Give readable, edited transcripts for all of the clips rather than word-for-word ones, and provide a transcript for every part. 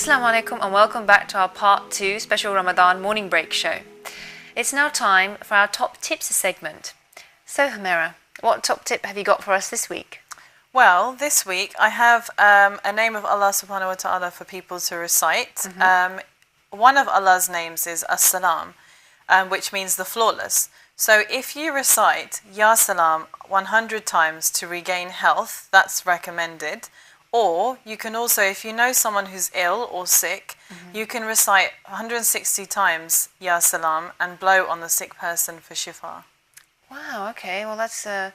Assalamu alaikum and welcome back to our part 2 special Ramadan morning break show. It's now time for our top tips segment. So Humaira, what top tip have you got for us this week? Well, this week I have a name of Allah subhanahu wa ta'ala for people to recite. One of Allah's names is As-Salam, which means the flawless. So if you recite Ya Salam 100 times to regain health, that's recommended. Or you can also, if you know someone who's ill or sick, you can recite 160 times Ya Salam and blow on the sick person for shifa. Wow, okay. Well, that's a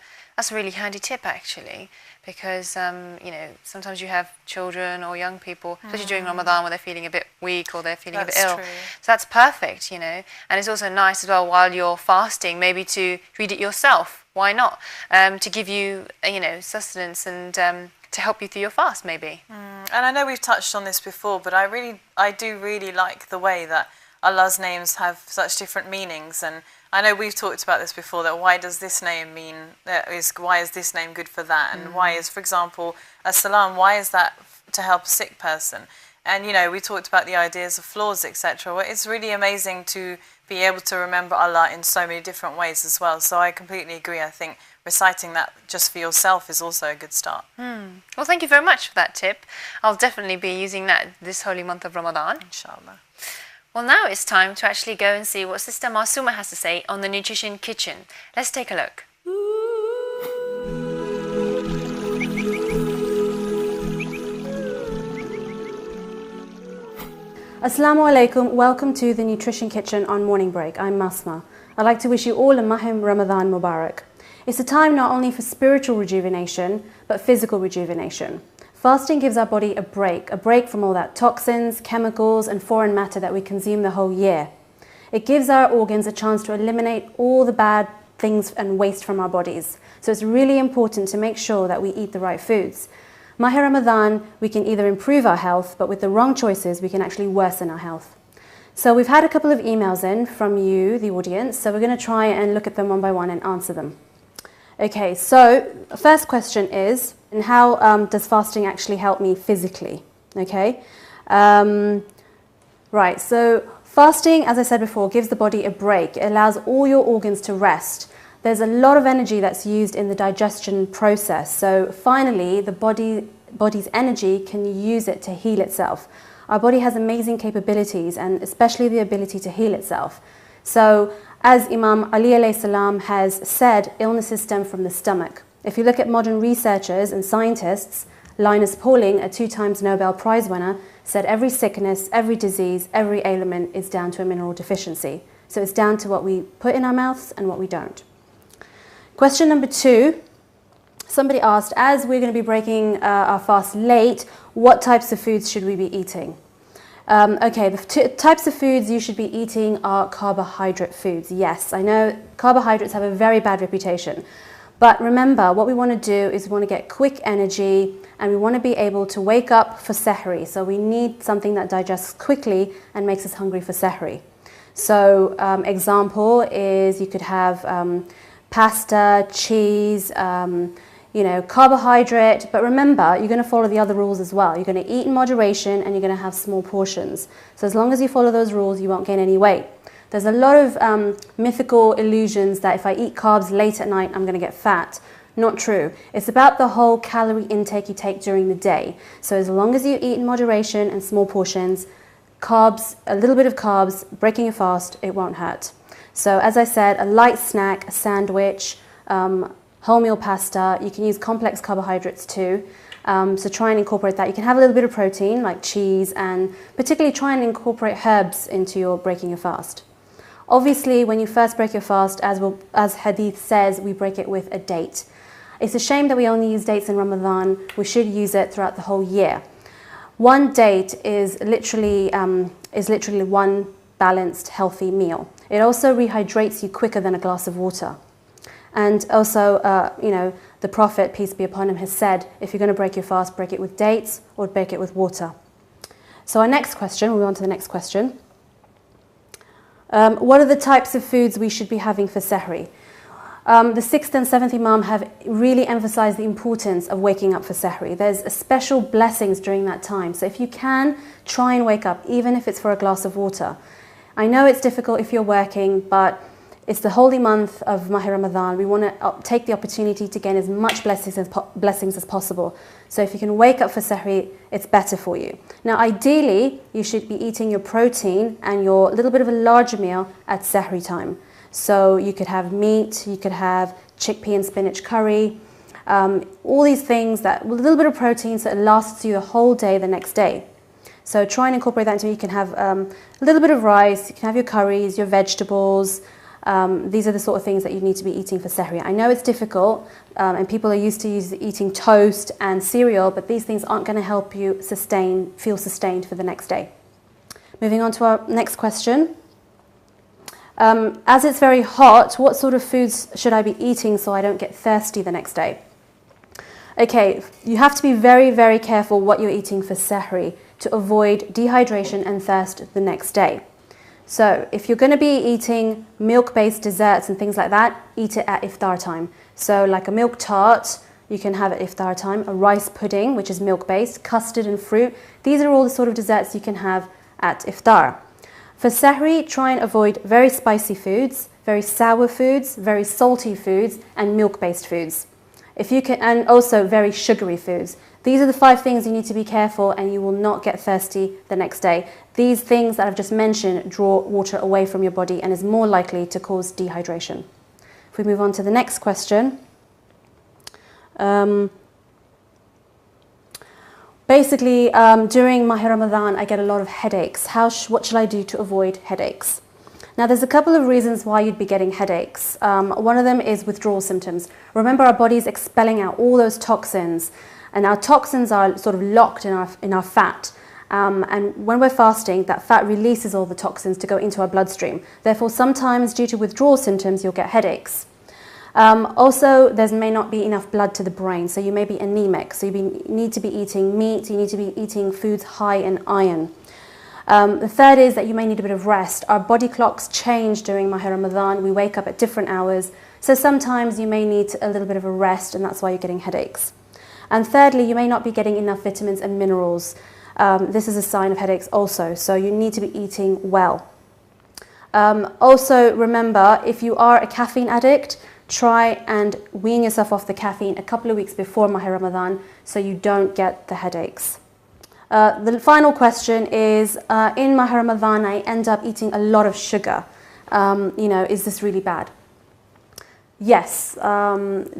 really handy tip actually, because you know, sometimes you have children or young people, especially during Ramadan, where they're feeling a bit weak or they're feeling a bit ill. True. So that's perfect, you know. And it's also nice as well while you're fasting, maybe to read it yourself. Why not? To give you, you know, sustenance and to help you through your fast, maybe. And I know we've touched on this before, but I do really like the way that Allah's names have such different meanings. And I know we've talked about this before, that why does this name mean, why is this name good for that? And why is, for example, As-Salam, why is that to help a sick person? And, you know, we talked about the ideas of flaws, etc. Well, it's really amazing to be able to remember Allah in so many different ways as well. So I completely agree. I think reciting that just for yourself is also a good start. Well, thank you very much for that tip. I'll definitely be using that this holy month of Ramadan. Inshallah. Well, now it's time to actually go and see what Sister Masuma has to say on the Nutrition Kitchen. Let's take a look. Assalamu alaikum, welcome to the Nutrition Kitchen on Morning Break. I'm Masma. I'd like to wish you all a Mahim Ramadan Mubarak. It's a time not only for spiritual rejuvenation, but physical rejuvenation. Fasting gives our body a break from all that toxins, chemicals and foreign matter that we consume the whole year. It gives our organs a chance to eliminate all the bad things and waste from our bodies. So it's really important to make sure that we eat the right foods. Mahi Ramadan, we can either improve our health, but with the wrong choices, we can actually worsen our health. So we've had a couple of emails in from you, the audience, so we're going to try and look at them one by one and answer them. Okay, so the first question is, and how does fasting actually help me physically? Okay, right, so fasting, as I said before, gives the body a break. It allows all your organs to rest. There's a lot of energy that's used in the digestion process. So finally, the body's energy can use it to heal itself. Our body has amazing capabilities, and especially the ability to heal itself. So as Imam Ali alayhi salam has said, illnesses stem from the stomach. If you look at modern researchers and scientists, Linus Pauling, a 2-time Nobel Prize winner, said every sickness, every disease, every ailment is down to a mineral deficiency. So it's down to what we put in our mouths and what we don't. Question number 2, somebody asked, as we're going to be breaking our fast late, what types of foods should we be eating? Okay, the types of foods you should be eating are carbohydrate foods. Yes, I know carbohydrates have a very bad reputation. But remember, what we want to do is we want to get quick energy and we want to be able to wake up for Sehri. So we need something that digests quickly and makes us hungry for Sehri. So example is you could have pasta, cheese, you know, carbohydrate, but remember, you're going to follow the other rules as well. You're going to eat in moderation and you're going to have small portions. So as long as you follow those rules, you won't gain any weight. There's a lot of mythical illusions that if I eat carbs late at night, I'm going to get fat. Not true. It's about the whole calorie intake you take during the day. So as long as you eat in moderation and small portions, carbs, a little bit of carbs, breaking your fast, it won't hurt. So as I said, a light snack, a sandwich, wholemeal pasta. You can use complex carbohydrates too. So try and incorporate that. You can have a little bit of protein like cheese, and particularly try and incorporate herbs into your breaking your fast. Obviously, when you first break your fast, as Hadith says, we break it with a date. It's a shame that we only use dates in Ramadan. We should use it throughout the whole year. One date is literally one balanced, healthy meal. It also rehydrates you quicker than a glass of water. And also, you know, the Prophet, peace be upon him, has said, if you're going to break your fast, break it with dates or break it with water. So our next question, we'll move on to the next question. What are the types of foods we should be having for Sehri? The 6th and 7th Imam have really emphasized the importance of waking up for Sahri. There's a special blessings during that time. So if you can, try and wake up, even if it's for a glass of water. I know it's difficult if you're working, but it's the holy month of Mahr Ramadan. We want to take the opportunity to gain as much blessings as possible. So if you can wake up for Sahri, it's better for you. Now, ideally, you should be eating your protein and your little bit of a larger meal at Sahri time. So you could have meat, you could have chickpea and spinach curry, all these things that with a little bit of protein so it lasts you the whole day the next day. So try and incorporate that into it. You can have a little bit of rice, you can have your curries, your vegetables. These are the sort of things that you need to be eating for Sahri. I know it's difficult and people are used to eating toast and cereal, but these things aren't going to help you feel sustained for the next day. Moving on to our next question. As it's very hot, what sort of foods should I be eating so I don't get thirsty the next day? Okay, you have to be very, very careful what you're eating for Sahri to avoid dehydration and thirst the next day. So if you're going to be eating milk-based desserts and things like that, eat it at iftar time. So like a milk tart, you can have at iftar time, a rice pudding, which is milk-based, custard and fruit. These are all the sort of desserts you can have at iftar. For Sahri, try and avoid very spicy foods, very sour foods, very salty foods, and milk-based foods. If you can, and also very sugary foods. These are the 5 things you need to be careful and you will not get thirsty the next day. These things that I've just mentioned draw water away from your body and is more likely to cause dehydration. If we move on to the next question. Basically, during Mahr Ramadan, I get a lot of headaches. What shall I do to avoid headaches? Now, there's a couple of reasons why you'd be getting headaches. One of them is withdrawal symptoms. Remember, our body's expelling out all those toxins, and our toxins are sort of locked in our fat. And when we're fasting, that fat releases all the toxins to go into our bloodstream. Therefore, sometimes due to withdrawal symptoms, you'll get headaches. Also, there may not be enough blood to the brain, so you may be anemic. So you need to be eating meat, you need to be eating foods high in iron. The third is that you may need a bit of rest. Our body clocks change during Mahr Ramadan. We wake up at different hours. So sometimes you may need a little bit of a rest, and that's why you're getting headaches. And thirdly, you may not be getting enough vitamins and minerals. This is a sign of headaches also, so you need to be eating well. Also, remember, if you are a caffeine addict, try and wean yourself off the caffeine a couple of weeks before Mahr Ramadan so you don't get the headaches. The final question is, in Mahr Ramadan, I end up eating a lot of sugar. Is this really bad? Yes,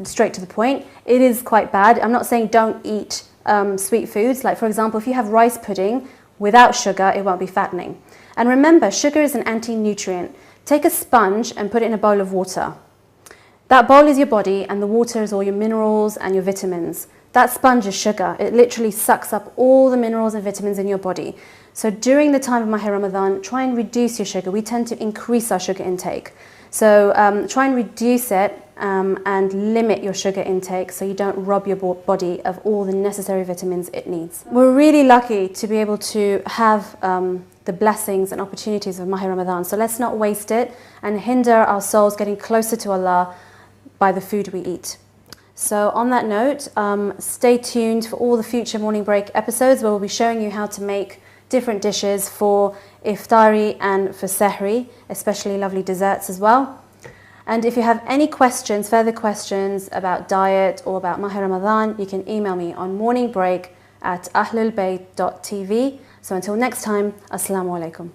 straight to the point. It is quite bad. I'm not saying don't eat sweet foods. Like, for example, if you have rice pudding without sugar, it won't be fattening. And remember, sugar is an anti-nutrient. Take a sponge and put it in a bowl of water. That bowl is your body, and the water is all your minerals and your vitamins. That sponge is sugar. It literally sucks up all the minerals and vitamins in your body. So during the time of Mahr Ramadan, try and reduce your sugar. We tend to increase our sugar intake. So try and reduce it and limit your sugar intake so you don't rob your body of all the necessary vitamins it needs. We're really lucky to be able to have the blessings and opportunities of Mahr Ramadan. So let's not waste it and hinder our souls getting closer to Allah by the food we eat. So on that note, stay tuned for all the future Morning Break episodes where we'll be showing you how to make different dishes for iftari and for sahri, especially lovely desserts as well. And if you have any questions, further questions about diet or about Mahr Ramadan, you can email me on morningbreak@ahlulbayt.tv. So until next time, Assalamu alaikum.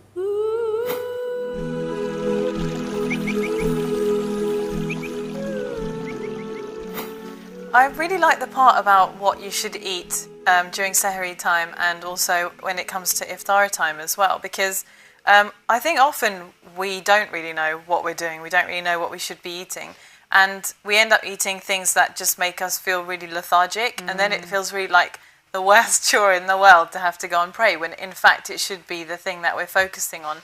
I really like the part about what you should eat during Sahri time and also when it comes to iftar time as well, because I think often we don't really know what we're doing. We don't really know what we should be eating. And we end up eating things that just make us feel really lethargic. And then it feels really like the worst chore in the world to have to go and pray, when in fact it should be the thing that we're focusing on.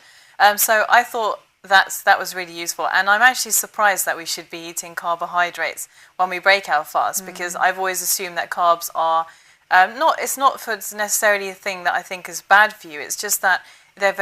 So I thought that was really useful. And I'm actually surprised that we should be eating carbohydrates when we break our fast, because I've always assumed that carbs are it's not for necessarily a thing that I think is bad for you. It's just that they're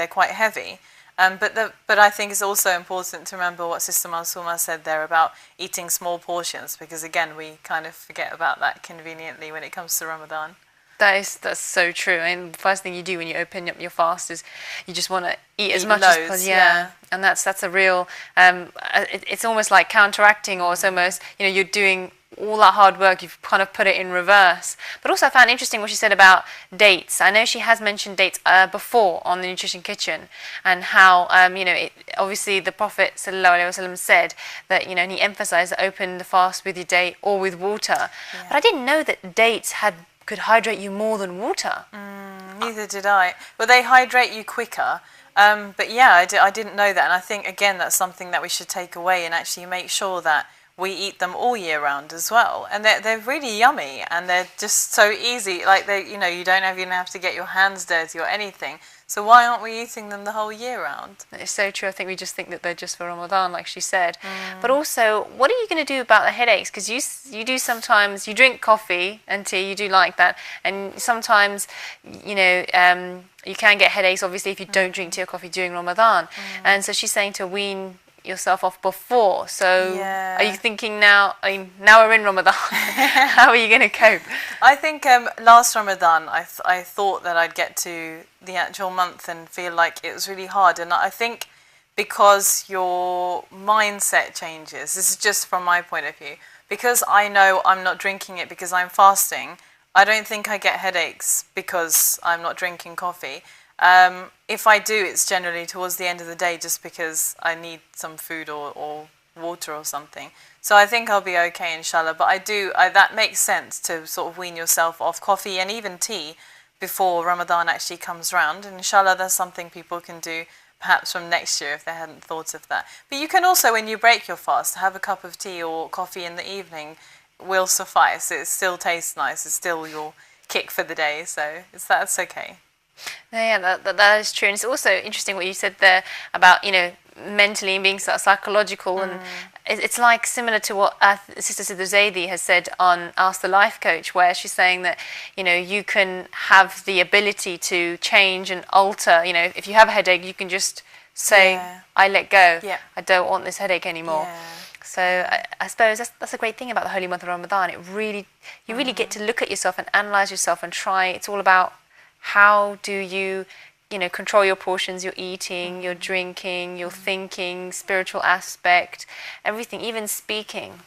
quite heavy, But I think it's also important to remember what Sister Masuma said there about eating small portions, because again, we kind of forget about that conveniently when it comes to Ramadan. That's so true. I mean, the first thing you do when you open up your fast is you just want to eat as Eat much loads, as possible. yeah. And that's a real. It's almost like counteracting, or it's almost, you're doing all that hard work. You've kind of put it in reverse. But also, I found interesting what she said about dates. I know she has mentioned dates before on the Nutrition Kitchen, and how obviously the Prophet ﷺ said that, and he emphasized that open the fast with your date or with water. Yeah. But I didn't know that dates could hydrate you more than water. Neither did I. Well, they hydrate you quicker. But yeah, I didn't know that. And I think, again, that's something that we should take away and actually make sure that we eat them all year round as well. And they're really yummy, and they're just so easy. Like, you don't even have to get your hands dirty or anything. So why aren't we eating them the whole year round? It's so true. I think we just think that they're just for Ramadan, like she said. But also, what are you going to do about the headaches? Because you do sometimes, you drink coffee and tea, you do like that. And sometimes, you can get headaches, obviously, if you don't drink tea or coffee during Ramadan. And so she's saying to wean yourself off before. So Yeah. are you thinking now, now we're in Ramadan, how are you going to cope? I think last Ramadan, I thought that I'd get to the actual month and feel like it was really hard. And I think because your mindset changes, this is just from my point of view, because I know I'm not drinking it because I'm fasting, I don't think I get headaches because I'm not drinking coffee. If I do, it's generally towards the end of the day, just because I need some food or water or something. So I think I'll be okay, inshallah. But that makes sense to sort of wean yourself off coffee and even tea before Ramadan actually comes round. And inshallah, that's something people can do perhaps from next year if they hadn't thought of that. But you can also, when you break your fast, have a cup of tea or coffee in the evening will suffice. It still tastes nice. It's still your kick for the day. So that's okay. Yeah, that is true. And it's also interesting what you said there about, mentally and being sort of psychological. And it's like similar to what Sister Sidra Zaidi has said on Ask the Life Coach, where she's saying that, you can have the ability to change and alter. If you have a headache, you can just say, Yeah. I let go. Yeah. I don't want this headache anymore. Yeah. So I suppose that's a great thing about the holy month of Ramadan. You really get to look at yourself and analyze yourself and try. It's all about how do you, control your portions, your eating, your drinking, your thinking, spiritual aspect, everything, even speaking.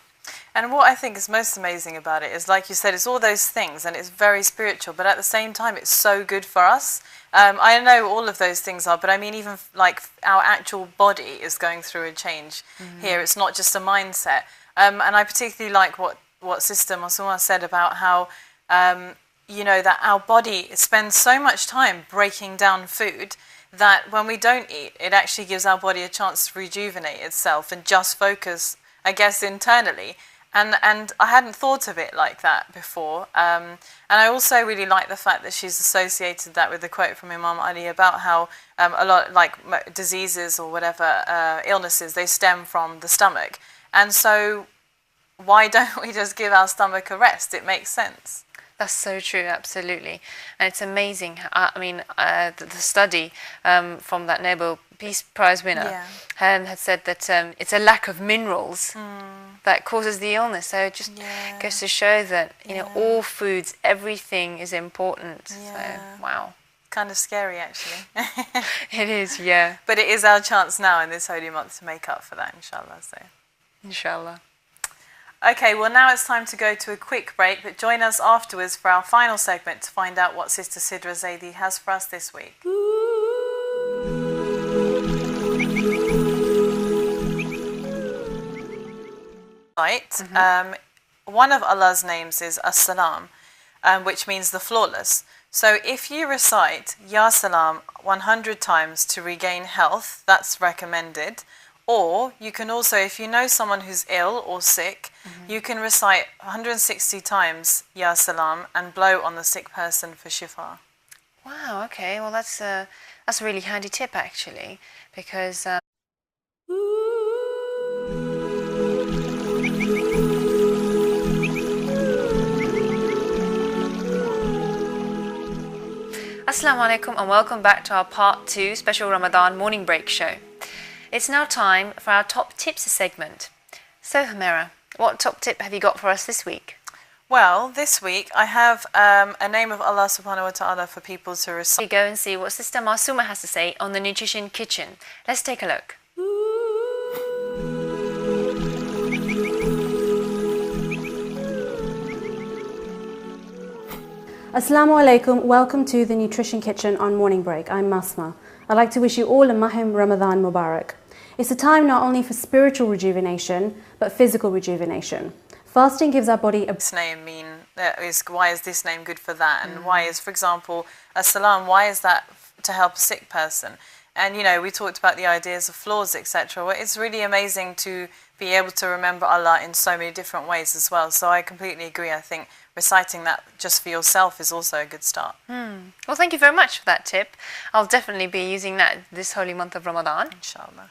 And what I think is most amazing about it is, like you said, it's all those things, and it's very spiritual, but at the same time, it's so good for us. I know all of those things are, but I mean, even like our actual body is going through a change here. It's not just a mindset. And I particularly like what Sister Masuma said about how, that our body spends so much time breaking down food that when we don't eat, it actually gives our body a chance to rejuvenate itself and just focus, I guess, internally. And I hadn't thought of it like that before. And I also really like the fact that she's associated that with the quote from Imam Ali about how a lot, like diseases or whatever, illnesses, they stem from the stomach. And so why don't we just give our stomach a rest? It makes sense. That's so true, absolutely. And it's amazing. The study from that Nobel Peace Prize winner had said that it's a lack of minerals that causes the illness. So it just goes to show that, all foods, everything is important. Yeah. So, wow. Kind of scary, actually. It is, yeah. But it is our chance now in this holy month to make up for that, inshallah. So, inshallah. Okay, well, now it's time to go to a quick break, but join us afterwards for our final segment to find out what Sister Sidra Zaidi has for us this week. Right. One of Allah's names is As-Salam, which means the flawless. So if you recite Ya Salam 100 times to regain health, that's recommended. Or you can also, if you know someone who's ill or sick, you can recite 160 times Ya Salam and blow on the sick person for shifa. Wow, okay. Well, that's a really handy tip, actually, because... Assalamu alaikum and welcome back to our part 2 special Ramadan morning break show. It's now time for our top tips segment. So Humaira, what top tip have you got for us this week? Well, this week I have a name of Allah subhanahu wa ta'ala for people to recite. We go and see what Sister Masuma has to say on the Nutrition Kitchen. Let's take a look. Assalamu alaikum, welcome to the Nutrition Kitchen on Morning Break. I'm Masma. I'd like to wish you all a Mahim Ramadan Mubarak. It's a time not only for spiritual rejuvenation, but physical rejuvenation. Fasting gives our body a... This name mean, why is this name good for that? And why is, for example, as-salam, why is that to help a sick person? And, you know, we talked about the ideas of flaws, etc. Well, it's really amazing to be able to remember Allah in so many different ways as well. So I completely agree. I think reciting that just for yourself is also a good start. Well, thank you very much for that tip. I'll definitely be using that this holy month of Ramadan. Inshallah.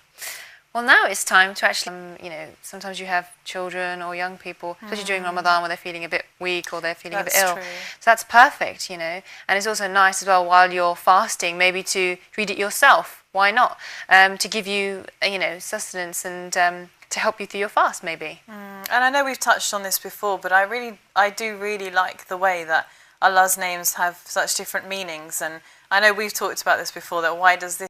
Well, now it's time to actually, sometimes you have children or young people, especially during Ramadan, when they're feeling a bit weak or they're feeling a bit ill. True. So that's perfect, And it's also nice as well while you're fasting, maybe to read it yourself. Why not? To give you, sustenance and to help you through your fast, maybe. And I know we've touched on this before, but I do really like the way that Allah's names have such different meanings. And I know we've talked about this before, that why does this